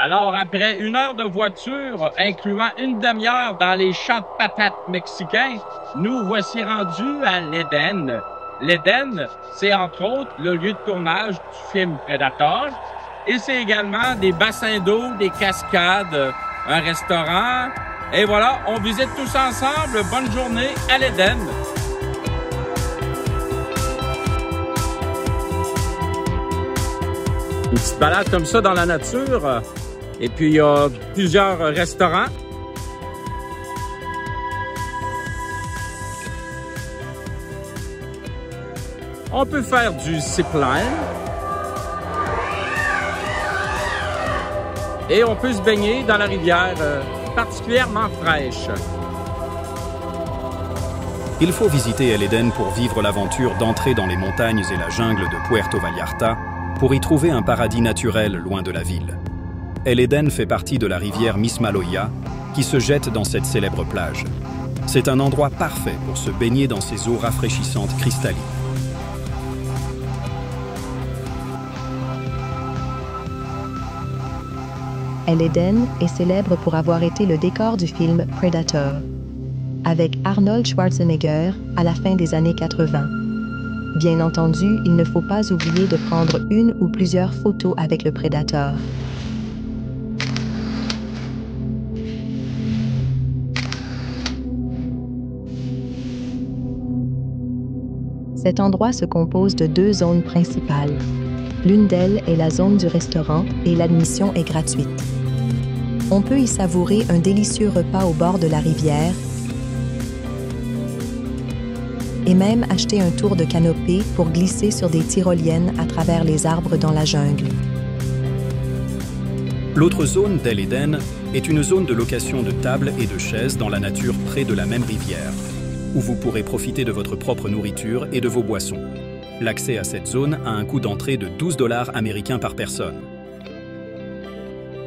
Alors, après 1 heure de voiture, incluant une demi-heure dans les champs de patates mexicains, nous voici rendus à l'Éden. L'Éden, c'est entre autres le lieu de tournage du film Predator. Et c'est également des bassins d'eau, des cascades, un restaurant. Et voilà, on visite tous ensemble. Bonne journée à l'Éden. Une petite balade comme ça dans la nature. Et puis, il y a plusieurs restaurants. On peut faire du zipline. Et on peut se baigner dans la rivière particulièrement fraîche. Il faut visiter El Eden pour vivre l'aventure d'entrer dans les montagnes et la jungle de Puerto Vallarta pour y trouver un paradis naturel loin de la ville. El Eden fait partie de la rivière Mismaloya qui se jette dans cette célèbre plage. C'est un endroit parfait pour se baigner dans ces eaux rafraîchissantes cristallines. El Eden est célèbre pour avoir été le décor du film Predator, avec Arnold Schwarzenegger à la fin des années 80. Bien entendu, il ne faut pas oublier de prendre une ou plusieurs photos avec le Predator. Cet endroit se compose de 2 zones principales. L'une d'elles est la zone du restaurant et l'admission est gratuite. On peut y savourer un délicieux repas au bord de la rivière et même acheter un tour de canopée pour glisser sur des tyroliennes à travers les arbres dans la jungle. L'autre zone d'El Eden est une zone de location de tables et de chaises dans la nature près de la même rivière, où vous pourrez profiter de votre propre nourriture et de vos boissons. L'accès à cette zone a un coût d'entrée de 12 $ américains par personne.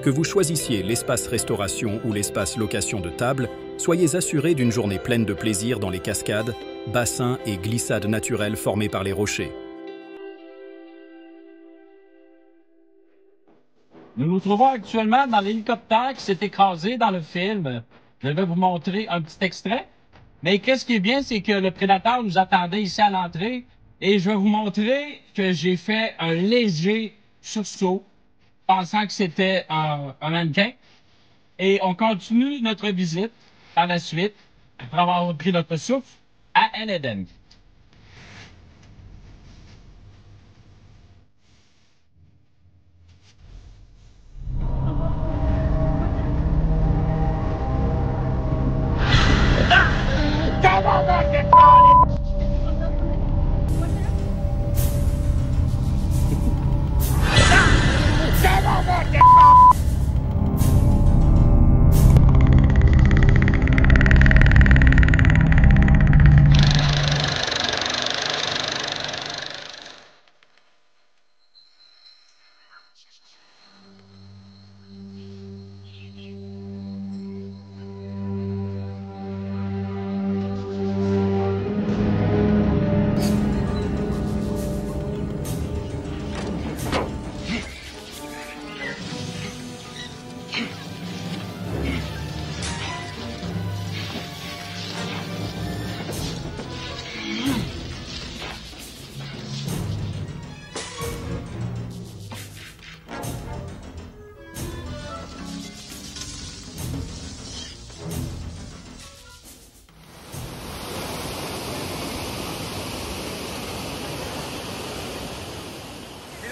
Que vous choisissiez l'espace restauration ou l'espace location de table, soyez assurés d'une journée pleine de plaisir dans les cascades, bassins et glissades naturelles formées par les rochers. Nous nous trouvons actuellement dans l'hélicoptère qui s'est écrasé dans le film. Je vais vous montrer un petit extrait. Mais qu'est-ce qui est bien, c'est que le prédateur nous attendait ici à l'entrée. Et je vais vous montrer que j'ai fait un léger sursaut, pensant que c'était un mannequin. Et on continue notre visite par la suite, après avoir pris notre souffle, à El Eden.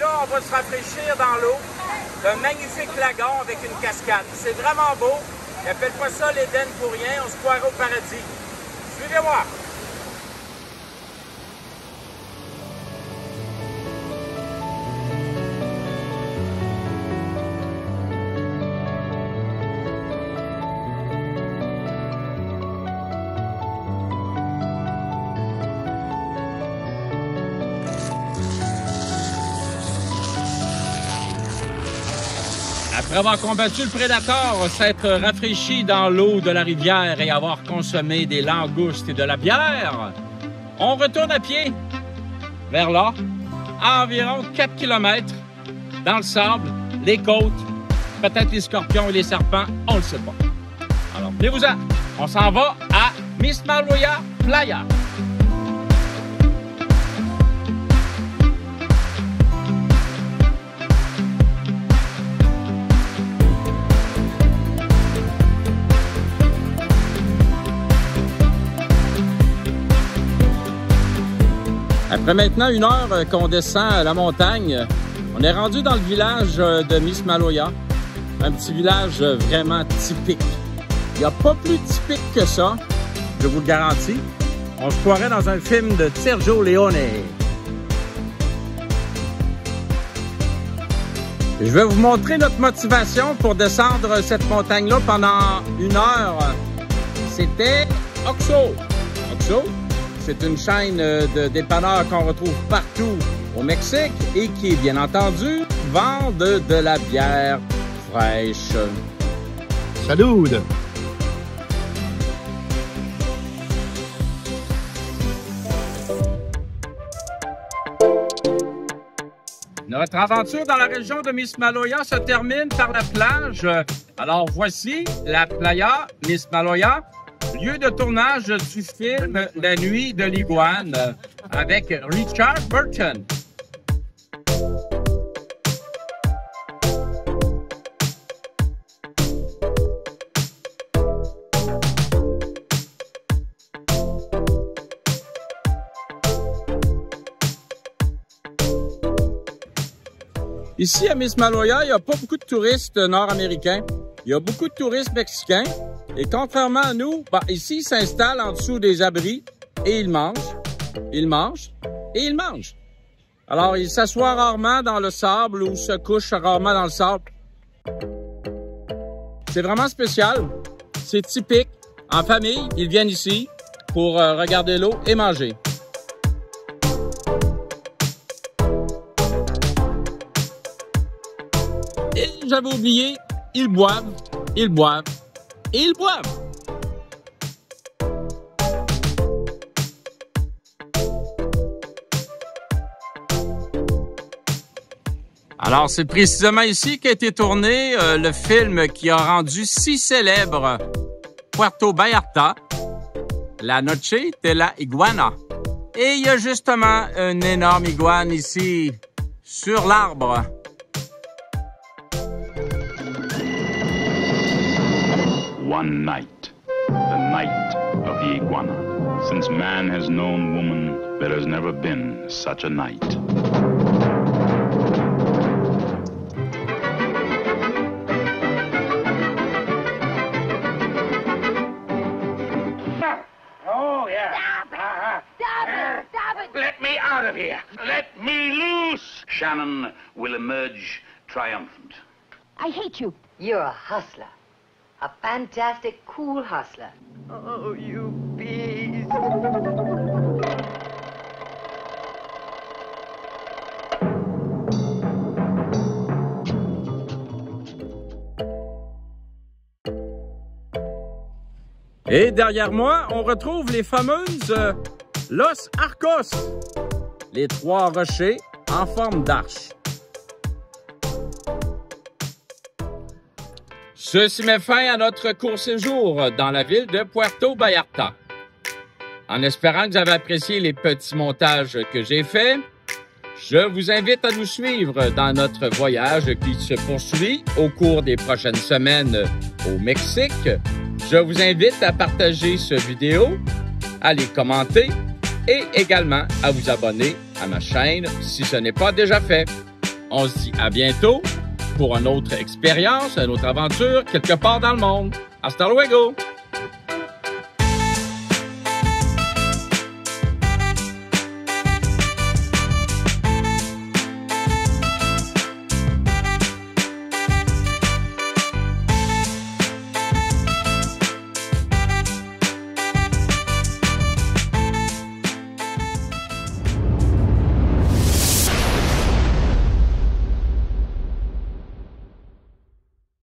On va se rafraîchir dans l'eau d'un magnifique lagon avec une cascade. C'est vraiment beau. Ils n'appellent pas ça l'Éden pour rien. On se croirait au paradis. Suivez-moi. Après avoir combattu le prédateur, s'être rafraîchi dans l'eau de la rivière et avoir consommé des langoustes et de la bière, on retourne à pied vers là, à environ 4 km, dans le sable, les côtes, peut-être les scorpions et les serpents, on le sait pas. Alors, venez-vous-en. On s'en va à Mismaloya Playa. Après maintenant 1 heure qu'on descend la montagne, on est rendu dans le village de Mismaloya. Un petit village vraiment typique. Il n'y a pas plus typique que ça, je vous le garantis. On se croirait dans un film de Sergio Leone. Je vais vous montrer notre motivation pour descendre cette montagne-là pendant 1 heure. C'était Oxxo. Oxxo, c'est une chaîne de dépanneurs qu'on retrouve partout au Mexique et qui, bien entendu, vendent de la bière fraîche. Salut! Notre aventure dans la région de Mismaloya se termine par la plage. Alors voici la playa Mismaloya, lieu de tournage du film La Nuit de l'Iguane avec Richard Burton. Ici, à Mismaloya, il n'y a pas beaucoup de touristes nord-américains. Il y a beaucoup de touristes mexicains. Et contrairement à nous, ici, ils s'installent en dessous des abris et ils mangent, ils mangent et ils mangent. Alors, ils s'assoient rarement dans le sable ou se couchent rarement dans le sable. C'est vraiment spécial. C'est typique. En famille, ils viennent ici pour regarder l'eau et manger. Et j'avais oublié, ils boivent, ils boivent et ils boivent. Alors, c'est précisément ici qu'a été tourné le film qui a rendu si célèbre Puerto Vallarta, La Noche de la Iguana. Et il y a justement une énorme iguane ici, sur l'arbre. One night, the night of the iguana. Since man has known woman, there has never been such a night. Oh, yeah. Stop it! Stop it! Let me out of here! Let me loose! Shannon will emerge triumphant. I hate you. You're a hustler. A fantastic, cool hustler. Oh, you beast. Et derrière moi, on retrouve les fameuses Los Arcos, les 3 rochers en forme d'arche. Ceci met fin à notre court séjour dans la ville de Puerto Vallarta. En espérant que vous avez apprécié les petits montages que j'ai faits, je vous invite à nous suivre dans notre voyage qui se poursuit au cours des prochaines semaines au Mexique. Je vous invite à partager cette vidéo, à les commenter et également à vous abonner à ma chaîne si ce n'est pas déjà fait. On se dit à bientôt pour une autre expérience, une autre aventure quelque part dans le monde. Hasta luego!